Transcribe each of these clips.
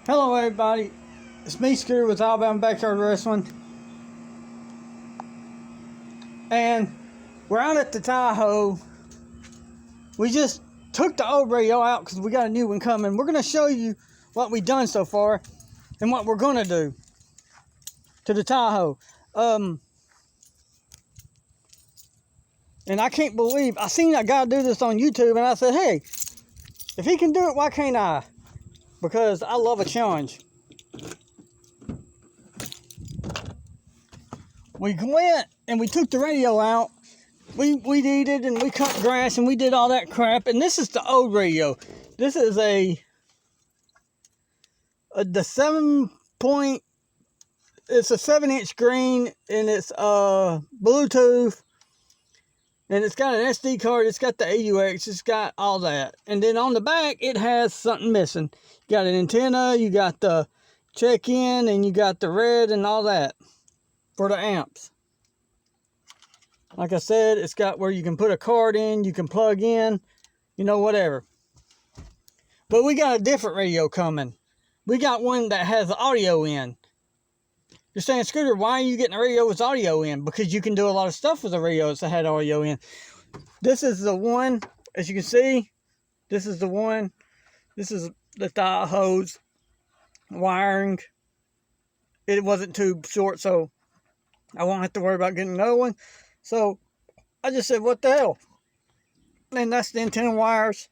Hello everybody, it's me Scooter with Alabama Backyard Wrestling, and we're out at the Tahoe. We just took the old radio out because we got a new one coming. We're going to show you what we've done so far and what we're going to do to the Tahoe. And I can't believe, I seen a guy do this on YouTube and I said, hey, if he can do it, why can't I? Because I love a challenge. We went and we took the radio out. We weeded it and we cut grass and we did all that crap. And this is the old radio. This is the 7-point. It's a 7-inch green and it's Bluetooth. And it's got an SD card, it's got the AUX, it's got all that. And then on the back, it has something missing. You got an antenna, you got the check-in, and you got the red and all that for the amps. Like I said, it's got where you can put a card in, you can plug in, you know, whatever. But we got a different radio coming. We got one that has audio in. You're saying, Scooter, why are you getting a radio with audio in? Because you can do a lot of stuff with the radios that had audio in. This is the one, as you can see, this is the one. This is the Tahoe's wiring. It wasn't too short, so I won't have to worry about getting another one. So I just said, what the hell? And that's the antenna wires.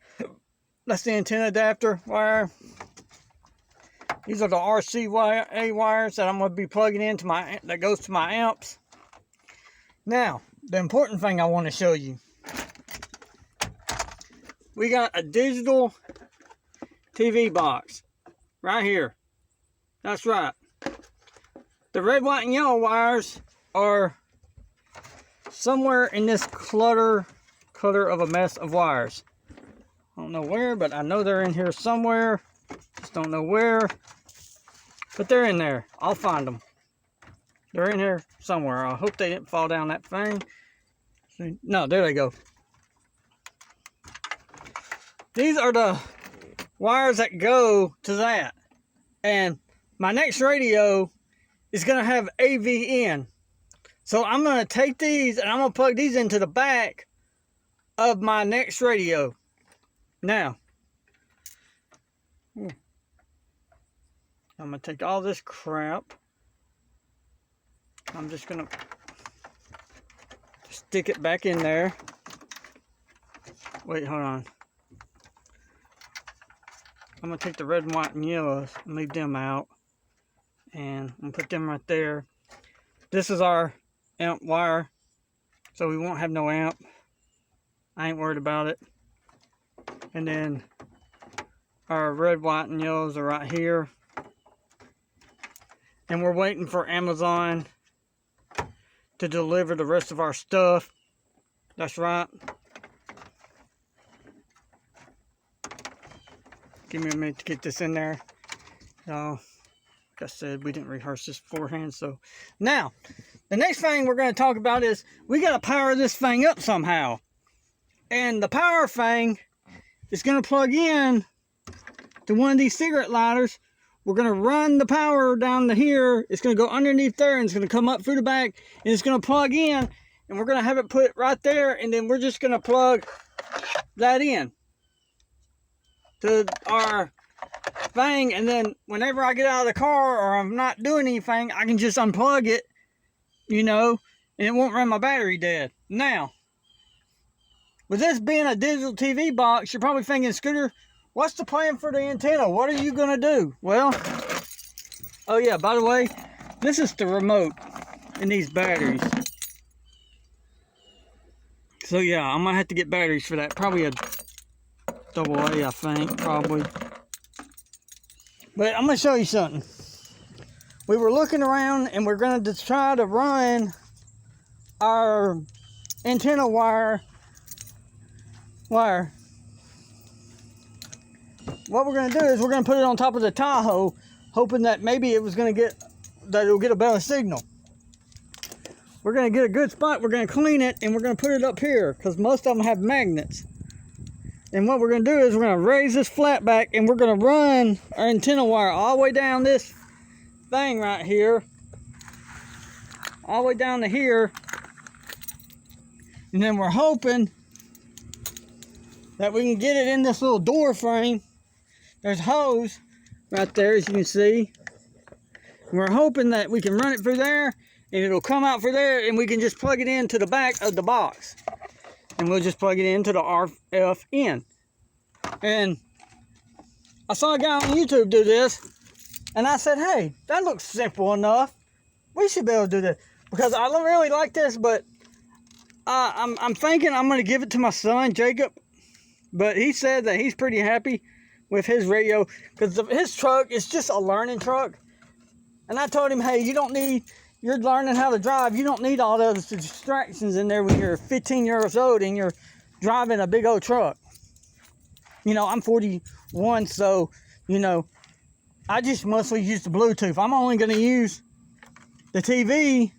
That's the antenna adapter wire. These are the RCA wires that I'm going to be plugging into that goes to my amps. Now, the important thing I want to show you. We got a digital TV box right here. That's right. The red, white, and yellow wires are somewhere in this clutter of a mess of wires. I don't know where, but I know they're in here somewhere. Just don't know where. But they're in there. I'll find them. They're in here somewhere. I hope they didn't fall down that thing. No, there they go. These are the wires that go to that. And my next radio is going to have AV in. So I'm going to take these and I'm going to plug these into the back of my next radio. Now, I'm going to take all this crap. I'm just going to stick it back in there. Wait, hold on. I'm going to take the red, white, and yellows and leave them out. And I'm going to put them right there. This is our amp wire. So we won't have no amp. I ain't worried about it. And then our red, white, and yellows are right here. And we're waiting for Amazon to deliver the rest of our stuff. That's right. Give me a minute to get this in there. Like I said, we didn't rehearse this beforehand. So now, the next thing we're going to talk about is we got to power this thing up somehow. And the power thing is going to plug in to one of these cigarette lighters. We're going to run the power down to here. It's going to go underneath there and it's going to come up through the back and it's going to plug in and we're going to have it put right there and then we're just going to plug that in to our thing, and then whenever I get out of the car or I'm not doing anything, I can just unplug it, you know, and it won't run my battery dead. Now, with this being a digital TV box, you're probably thinking, Scooter, what's the plan for the antenna? What are you going to do? Well, oh yeah, by the way, this is the remote in these batteries. So yeah, I'm going to have to get batteries for that. Probably a AA, I think, probably. But I'm going to show you something. We were looking around and we're going to try to run our antenna wire. What we're going to do is we're going to put it on top of the Tahoe, hoping that maybe it was going to it'll get a better signal. We're going to get a good spot, we're going to clean it, and we're going to put it up here, because most of them have magnets. And what we're going to do is we're going to raise this flat back, and we're going to run our antenna wire all the way down this thing right here, all the way down to here. And then we're hoping that we can get it in this little door frame. There's a hose right there, as you can see. And we're hoping that we can run it through there, and it'll come out through there, and we can just plug it into the back of the box. And we'll just plug it into the RF in. And I saw a guy on YouTube do this, and I said, hey, that looks simple enough. We should be able to do this. Because I don't really like this, but I'm thinking I'm going to give it to my son, Jacob. But he said that he's pretty happy with his radio, because his truck is just a learning truck. And I told him, hey, you're learning how to drive. You don't need all those distractions in there when you're 15 years old and you're driving a big old truck. You know, I'm 41, so, you know, I just mostly use the Bluetooth. I'm only going to use the TV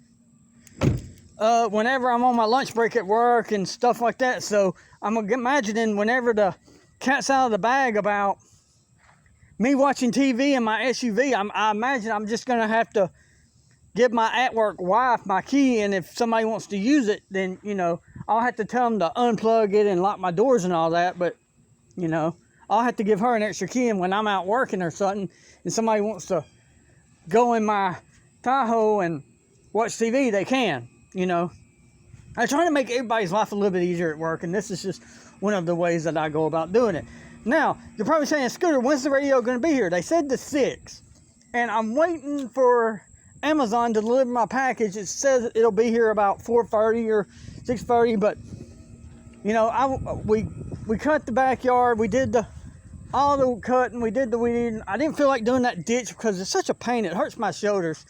whenever I'm on my lunch break at work and stuff like that. So I'm imagining whenever the cat's out of the bag about me watching TV in my SUV, I imagine I'm just going to have to give my at-work wife my key, and if somebody wants to use it, then, you know, I'll have to tell them to unplug it and lock my doors and all that. But, you know, I'll have to give her an extra key, and when I'm out working or something and somebody wants to go in my Tahoe and watch TV, they can, you know. I try to make everybody's life a little bit easier at work, and this is just one of the ways that I go about doing it. Now, you're probably saying, Scooter, when's the radio going to be here? They said the 6th, and I'm waiting for Amazon to deliver my package. It says it'll be here about 4:30 or 6:30, but, you know, we cut the backyard, we did all the cutting, we did the weeding. I didn't feel like doing that ditch because it's such a pain. It hurts my shoulders,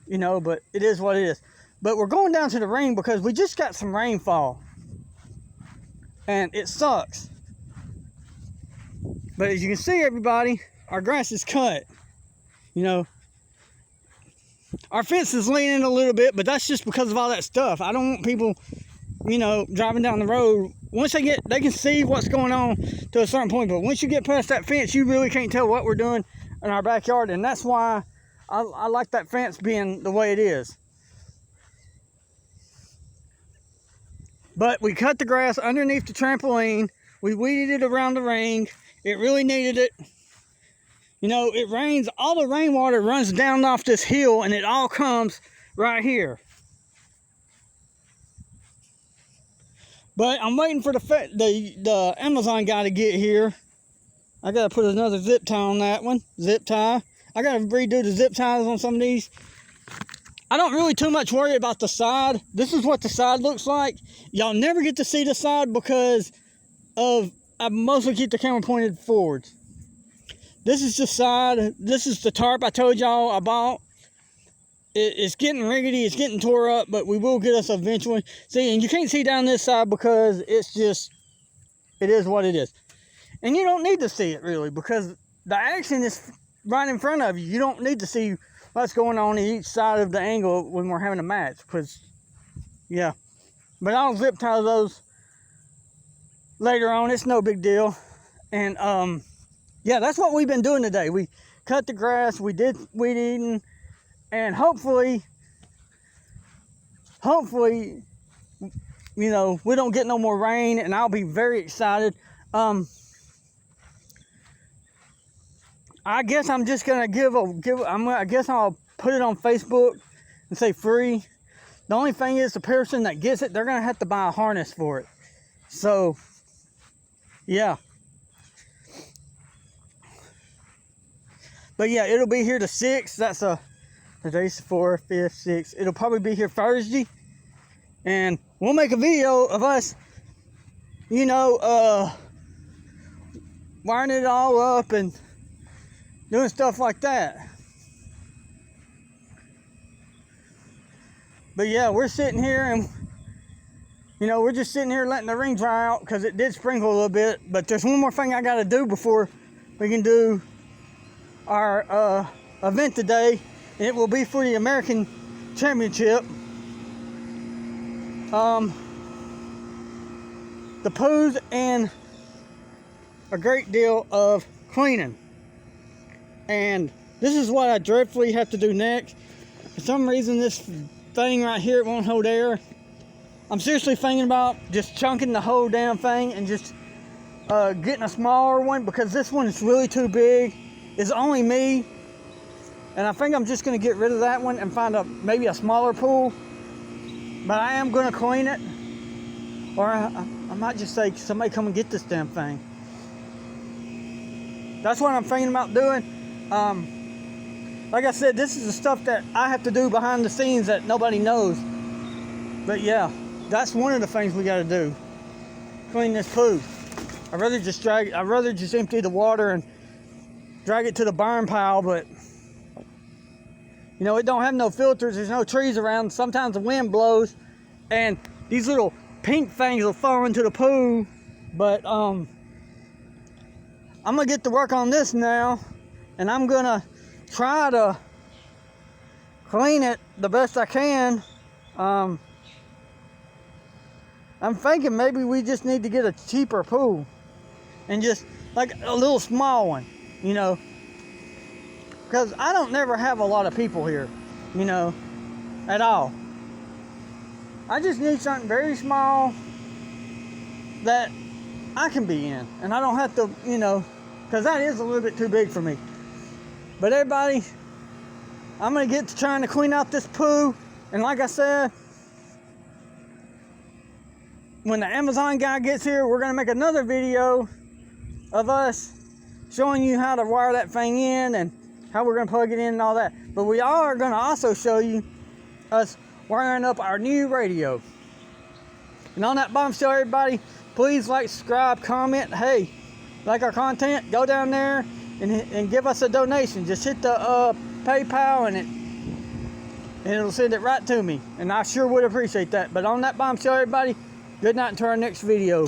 you know, but it is what it is. But we're going down to the rain because we just got some rainfall, and it sucks. But as you can see, everybody, our grass is cut. You know, our fence is leaning a little bit, but that's just because of all that stuff. I don't want people, you know, driving down the road. Once they can see what's going on to a certain point. But once you get past that fence, you really can't tell what we're doing in our backyard. And that's why I like that fence being the way it is. But we cut the grass underneath the trampoline. We weeded it around the ring. It really needed it. You know, it rains. All the rainwater runs down off this hill, and it all comes right here. But I'm waiting for the Amazon guy to get here. I got to put another zip tie on that one. Zip tie. I got to redo the zip ties on some of these. I don't really too much worry about the side. This is what the side looks like. Y'all never get to see the side because I mostly keep the camera pointed forwards. This is the side. This is the tarp I told y'all I bought. It's getting rickety. It's getting tore up, but we will get us eventually. See, and you can't see down this side because it's just, it is what it is. And you don't need to see it really because the action is right in front of you. You don't need to see what's going on each side of the angle when we're having a match because, yeah. But I'll zip tie those later on. It's no big deal. And, yeah, that's what we've been doing today. We cut the grass, we did weed eating, and hopefully, you know, we don't get no more rain, and I'll be very excited. I guess I'm just gonna I guess I'll put it on Facebook and say free. The only thing is, the person that gets it, they're gonna have to buy a harness for it. So, yeah. But yeah, it'll be here the 6th. That's today's the 4th, 5th, 6th. It'll probably be here Thursday. And we'll make a video of us, you know, wiring it all up and doing stuff like that. But yeah, we're sitting here and, you know, we're just sitting here letting the rain dry out because it did sprinkle a little bit. But there's one more thing I got to do before we can do our event today, and it will be for the American Championship. The poos and a great deal of cleaning. And this is what I dreadfully have to do next. For some reason, this thing right here, it won't hold air. I'm seriously thinking about just chunking the whole damn thing and just getting a smaller one, because this one is really too big. It's only me. And I think I'm just going to get rid of that one and find maybe a smaller pool. But I am going to clean it. Or I might just say, somebody come and get this damn thing. That's what I'm thinking about doing. Like I said, this is the stuff that I have to do behind the scenes that nobody knows. But yeah, that's one of the things we got to do. Clean this poo. I'd rather just empty the water and drag it to the burn pile, but you know, it don't have no filters. There's no trees around. Sometimes the wind blows and these little pink things will fall into the poo. But I'm gonna get to work on this now, and I'm gonna try to clean it the best I can. I'm thinking maybe we just need to get a cheaper pool and just like a little small one, you know, because I don't never have a lot of people here, you know, at all. I just need something very small that I can be in, and I don't have to, you know, because that is a little bit too big for me. But everybody, I'm going to get to trying to clean out this poo, and like I said, when the Amazon guy gets here, we're going to make another video of us showing you how to wire that thing in and how we're going to plug it in and all that. But we are going to also show you us wiring up our new radio. And on that bombshell, everybody, please like, subscribe, comment. Hey, like our content, go down there and give us a donation. Just hit the PayPal and it'll send it right to me. And I sure would appreciate that. But on that bombshell, everybody, good night until our next video.